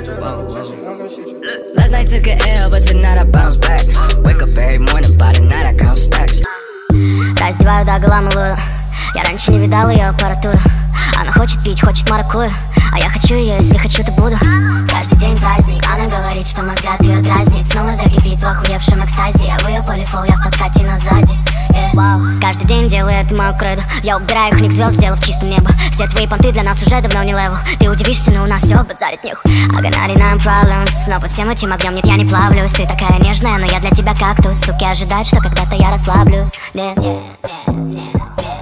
Last night took a L, but tonight I bounce back. Wake up every morning, by the night I count stacks. Раздеваю догола малую. Я раньше не видал ее аппаратуру. Она хочет пить, хочет маракую. А я хочу ее, если хочу, то буду. Каждый день праздник. Она говорит, что мой взгляд ее дразнит. Снова закипит в охуевшем экстазе. Я в ее полифол, я в подкате, но сзади. Вау. Каждый день делаю это мою кредо. Я убираю их, ник звезд, сделав чистым небо. Все твои понты для нас уже давно не левел. Ты удивишься, но у нас все базарит нюх. I got 99 problems. Но под всем этим огнем нет, я не плавлюсь. Ты такая нежная, но я для тебя кактус. Суки ожидают, что когда-то я расслаблюсь. Нет, нет, нет, нет, нет.